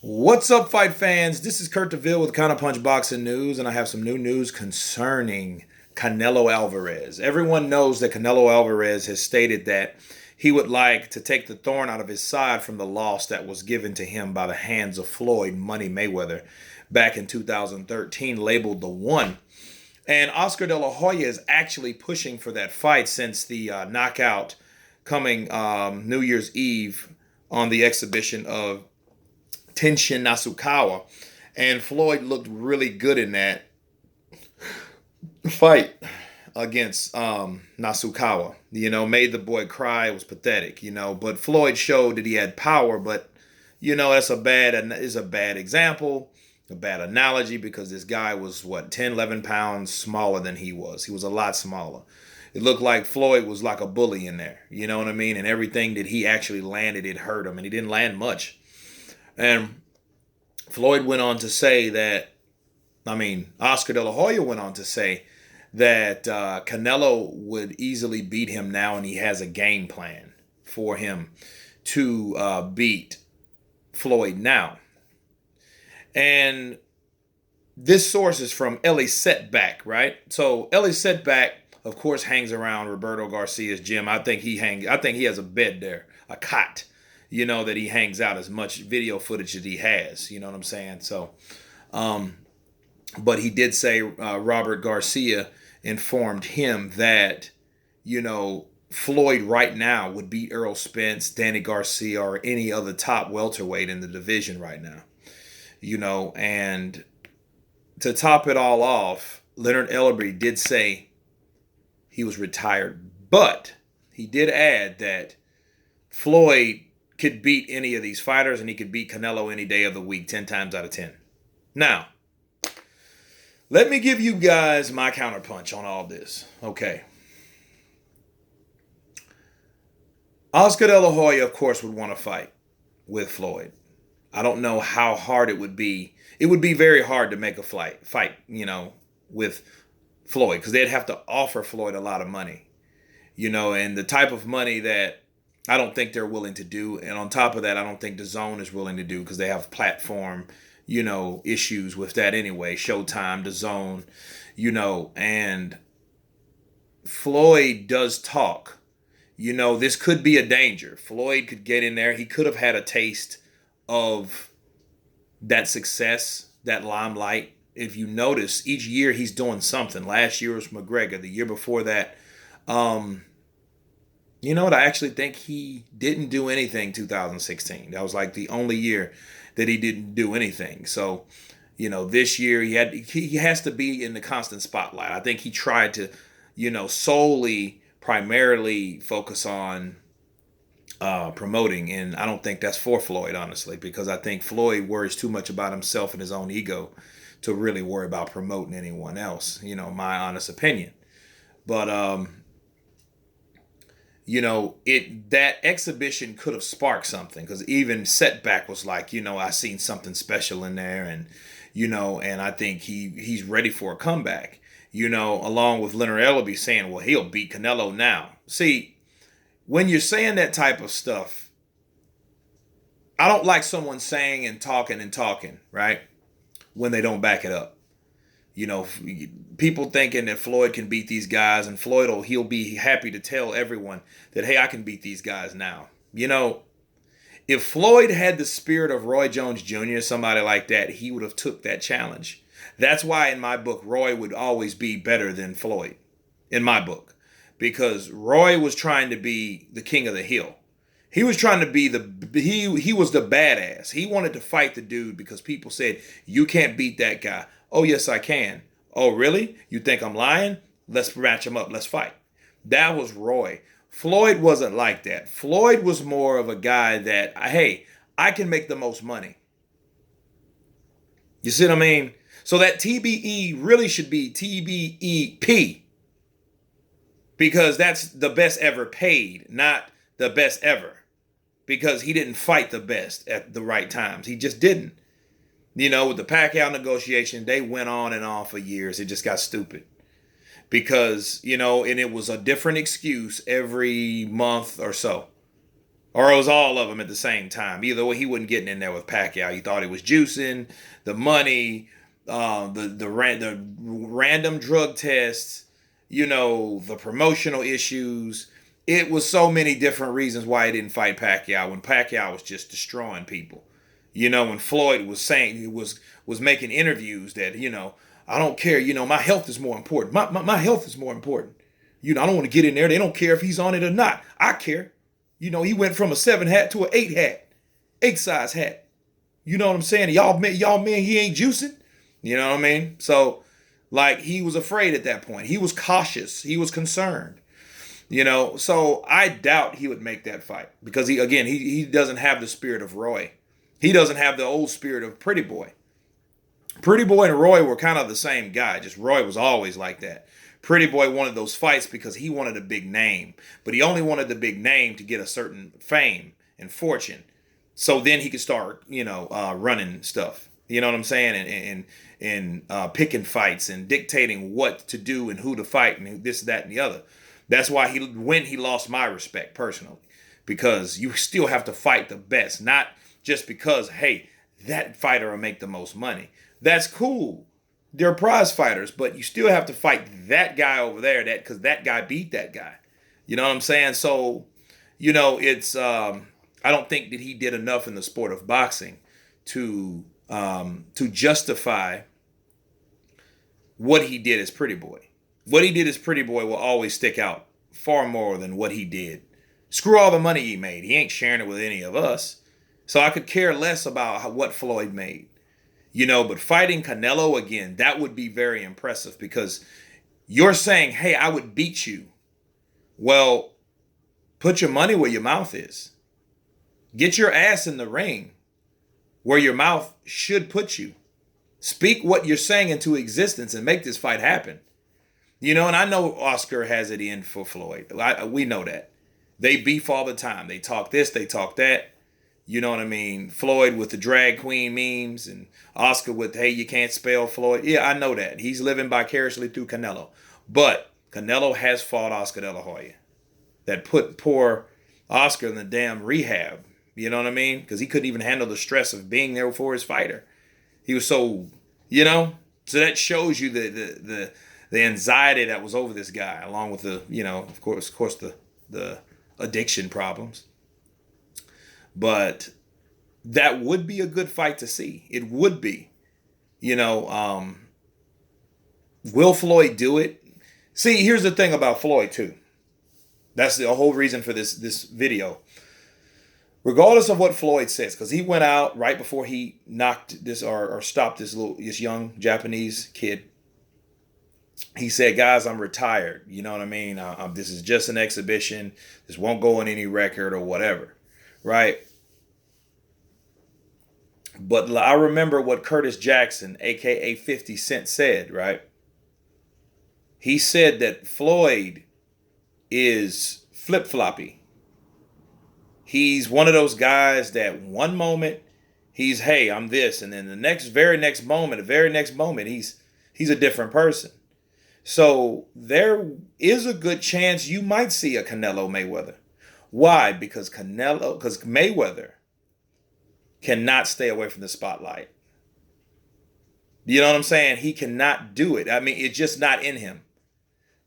What's up, fight fans? This is Kurt DeVille with Counterpunch Boxing News, and I have some new news concerning Canelo Alvarez. Everyone knows that Canelo Alvarez has stated that he would like to take the thorn out of his side from the loss that was given to him by the hands of Floyd Money Mayweather back in 2013, labeled the One. And Oscar De La Hoya is actually pushing for that fight since the knockout coming New Year's Eve on the exhibition of Tenshin Nasukawa, and Floyd looked really good in that fight against Nasukawa. Made the boy cry. It was pathetic. But Floyd showed that he had power. But that's a bad example, a bad analogy because this guy was 10, 11 pounds smaller than he was. He was a lot smaller. It looked like Floyd was like a bully in there. You know what I mean? And everything that he actually landed, it hurt him, and he didn't land much. And Floyd went on to say Oscar De La Hoya went on to say that Canelo would easily beat him now, and he has a game plan for him to beat Floyd now. And this source is from Ellie Setback, right? So Ellie Setback, of course, hangs around Roberto Garcia's gym. I think he has a bed there, a cot. That he hangs out as much video footage as he has. You know what I'm saying? So, but he did say Robert Garcia informed him that, Floyd right now would beat Errol Spence, Danny Garcia, or any other top welterweight in the division right now. And to top it all off, Leonard Ellerby did say he was retired. But he did add that Floyd could beat any of these fighters, and he could beat Canelo any day of the week, 10 times out of 10. Now, let me give you guys my counterpunch on all this. Okay. Oscar De La Hoya, of course, would want to fight with Floyd. I don't know how hard it would be. It would be very hard to make a fight, with Floyd, because they'd have to offer Floyd a lot of money, and the type of money that I don't think they're willing to do. And on top of that, I don't think DAZN is willing to do because they have platform, issues with that anyway. Showtime, DAZN, and Floyd does talk. This could be a danger. Floyd could get in there. He could have had a taste of that success, that limelight. If you notice, each year he's doing something. Last year was McGregor. The year before that, you know what? I actually think he didn't do anything 2016. That was like the only year that he didn't do anything. So, this year he has to be in the constant spotlight. I think he tried to, primarily focus on promoting, and I don't think that's for Floyd, honestly, because I think Floyd worries too much about himself and his own ego to really worry about promoting anyone else. My honest opinion. But that exhibition could have sparked something, because even Setback was like, I seen something special in there, and and I think he's ready for a comeback. Along with Leonard Ellerby saying, well, he'll beat Canelo now. See, when you're saying that type of stuff, I don't like someone saying and talking, right, when they don't back it up. People thinking that Floyd can beat these guys, and he'll be happy to tell everyone that, hey, I can beat these guys now. If Floyd had the spirit of Roy Jones Jr., somebody like that, he would have took that challenge. That's why in my book, Roy would always be better than Floyd, in my book, because Roy was trying to be the king of the hill. He was trying to be he was the badass. He wanted to fight the dude because people said, you can't beat that guy. Oh, yes, I can. Oh, really? You think I'm lying? Let's match him up. Let's fight. That was Roy. Floyd wasn't like that. Floyd was more of a guy that, hey, I can make the most money. You see what I mean? So that TBE really should be TBEP, because that's the best ever paid, not the best ever, because he didn't fight the best at the right times. He just didn't. With the Pacquiao negotiation, they went on and on for years. It just got stupid because, and it was a different excuse every month or so. Or it was all of them at the same time. Either way, he wasn't getting in there with Pacquiao. He thought it was juicing, the money, the random drug tests, the promotional issues. It was so many different reasons why he didn't fight Pacquiao when Pacquiao was just destroying people. When Floyd was saying he was making interviews that, I don't care, my health is more important. My health is more important. I don't want to get in there. They don't care if he's on it or not. I care. He went from a 7 hat to an 8 hat. 8 size hat. You know what I'm saying? Y'all man, he ain't juicing. You know what I mean? So, like, he was afraid at that point. He was cautious. He was concerned. So I doubt he would make that fight because he doesn't have the spirit of Roy. He doesn't have the old spirit of Pretty Boy. Pretty Boy and Roy were kind of the same guy. Just Roy was always like that. Pretty Boy wanted those fights because he wanted a big name, but he only wanted the big name to get a certain fame and fortune. So then he could start, running stuff. You know what I'm saying? And picking fights and dictating what to do and who to fight and this, that, and the other. That's why he lost my respect personally, because you still have to fight the best, not just because, hey, that fighter will make the most money. That's cool. They're prize fighters, but you still have to fight that guy over there because that guy beat that guy. You know what I'm saying? So, it's I don't think that he did enough in the sport of boxing to justify what he did as Pretty Boy. What he did as Pretty Boy will always stick out far more than what he did. Screw all the money he made. He ain't sharing it with any of us. So I could care less about what Floyd made. But fighting Canelo again, that would be very impressive because you're saying, hey, I would beat you. Well, put your money where your mouth is. Get your ass in the ring where your mouth should put you. Speak what you're saying into existence and make this fight happen. And I know Oscar has it in for Floyd. We know that. They beef all the time. They talk this, they talk that. You know what I mean? Floyd with the drag queen memes and Oscar with, hey, you can't spell Floyd. Yeah, I know that. He's living vicariously through Canelo. But Canelo has fought Oscar De La Hoya. That put poor Oscar in the damn rehab. You know what I mean? Because he couldn't even handle the stress of being there for his fighter. He was so, So that shows you the anxiety that was over this guy, along with the, of course, the addiction problems. But that would be a good fight to see. It would be. Will Floyd do it? See, here's the thing about Floyd, too. That's the whole reason for this video. Regardless of what Floyd says, because he went out right before he knocked this or stopped this young Japanese kid. He said, guys, I'm retired. You know what I mean? This is just an exhibition. This won't go on any record or whatever. Right? But I remember what Curtis Jackson, a.k.a. 50 Cent, said, right? He said that Floyd is flip-floppy. He's one of those guys that one moment he's, hey, I'm this. And then the very next moment, he's a different person. So there is a good chance you might see a Canelo Mayweather. Why? Because Mayweather cannot stay away from the spotlight. You know what I'm saying? He cannot do it. I mean, it's just not in him.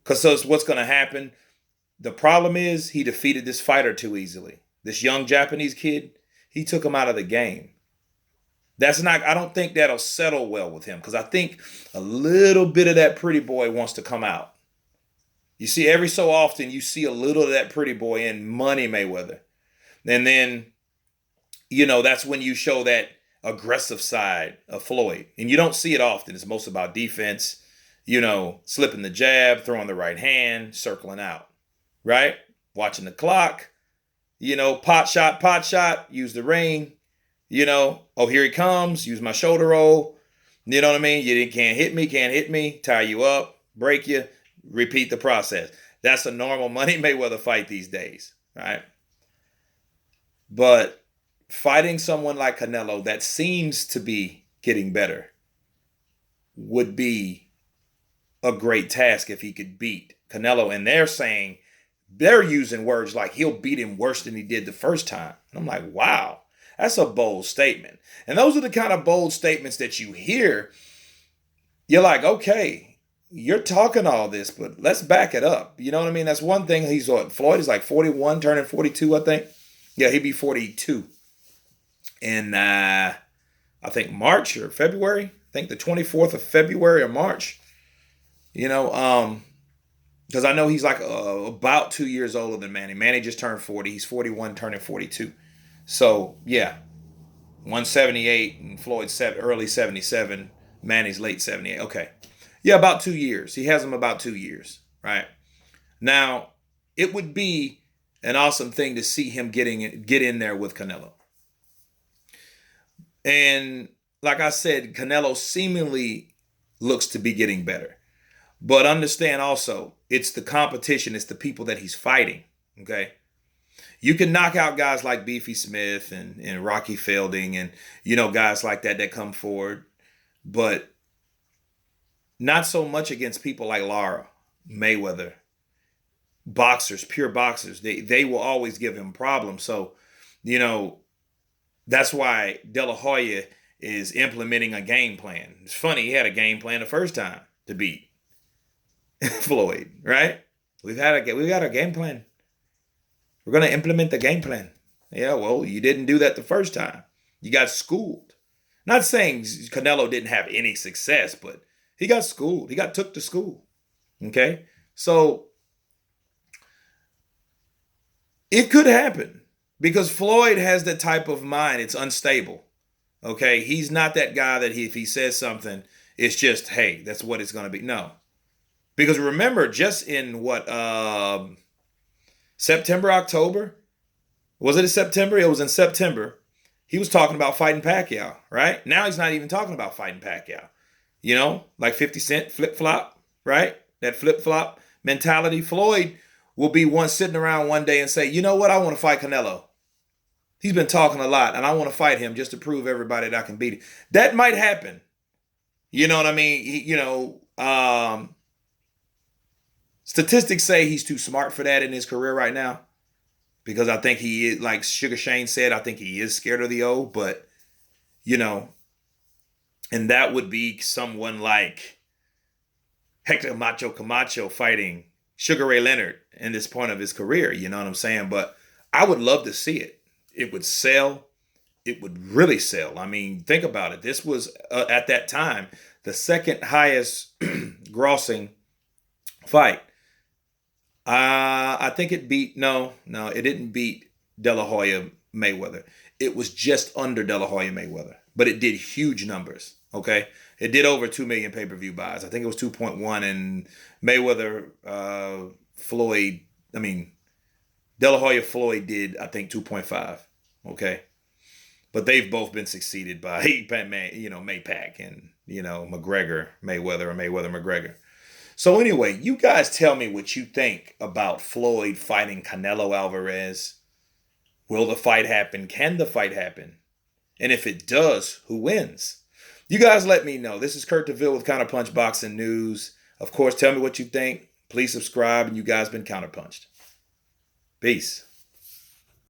Because so what's going to happen? The problem is he defeated this fighter too easily. This young Japanese kid, he took him out of the game. I don't think that'll settle well with him because I think a little bit of that Pretty Boy wants to come out. You see, every so often you see a little of that Pretty Boy in Money Mayweather. And then, that's when you show that aggressive side of Floyd. And you don't see it often. It's most about defense, slipping the jab, throwing the right hand, circling out, right? Watching the clock, pot shot, use the ring, oh, here he comes, use my shoulder roll. You know what I mean? You can't hit me, tie you up, break you, repeat the process. That's a normal Money Mayweather fight these days, right? But fighting someone like Canelo that seems to be getting better would be a great task if he could beat Canelo. And they're saying they're using words like he'll beat him worse than he did the first time. And I'm like, wow, that's a bold statement. And those are the kind of bold statements that you hear. You're like, okay, you're talking all this, but let's back it up. You know what I mean? That's one thing. Floyd is like 41, turning 42, I think. Yeah, he'd be 42 in, I think, March or February. I think the 24th of February or March. You know, because I know he's like about 2 years older than Manny. Manny just turned 40. He's 41, turning 42. So, yeah, 178 and Floyd's early 77. Manny's late 78. Okay. Yeah, about 2 years. He has him about 2 years, right? Now, it would be an awesome thing to see him get in there with Canelo. And like I said, Canelo seemingly looks to be getting better. But understand also, it's the competition, it's the people that he's fighting, okay? You can knock out guys like Beefy Smith and Rocky Fielding and, guys like that come forward, but not so much against people like Lara, Mayweather, boxers, pure boxers. They will always give him problems. So, that's why Dela Hoya is implementing a game plan. It's funny, he had a game plan the first time to beat Floyd, right? We've got a game plan. We're going to implement the game plan. Yeah, well, you didn't do that the first time. You got schooled. Not saying Canelo didn't have any success, but he got schooled. He got took to school. Okay? So it could happen because Floyd has that type of mind. It's unstable. Okay? He's not that guy that if he says something, it's just, hey, that's what it's going to be. No. Because remember, just in September, October? Was it in September? It was in September. He was talking about fighting Pacquiao, right? Now he's not even talking about fighting Pacquiao. Like 50 Cent flip-flop, right? That flip-flop mentality. Floyd will be one sitting around one day and say, you know what? I want to fight Canelo. He's been talking a lot, and I want to fight him just to prove everybody that I can beat him. That might happen. You know what I mean? Statistics say he's too smart for that in his career right now. Because I think he is, like Sugar Shane said, I think he is scared of the O. But, and that would be someone like Hector Macho Camacho fighting Sugar Ray Leonard in this point of his career. You know what I'm saying? But I would love to see it. It would sell. It would really sell. I mean, think about it. This was, at that time, the second highest grossing fight. I think it beat, no, it didn't beat Dela Hoya Mayweather. It was just under Dela Hoya Mayweather, but it did huge numbers, okay? It did over 2 million pay-per-view buys. I think it was 2.1, and Mayweather, Dela Hoya Floyd did, I think, 2.5, okay? But they've both been succeeded by, Maypac and, McGregor Mayweather or Mayweather McGregor. So anyway, you guys tell me what you think about Floyd fighting Canelo Alvarez. Will the fight happen? Can the fight happen? And if it does, who wins? You guys let me know. This is Kurt DeVille with Counterpunch Boxing News. Of course, tell me what you think. Please subscribe, and you guys been counterpunched. Peace.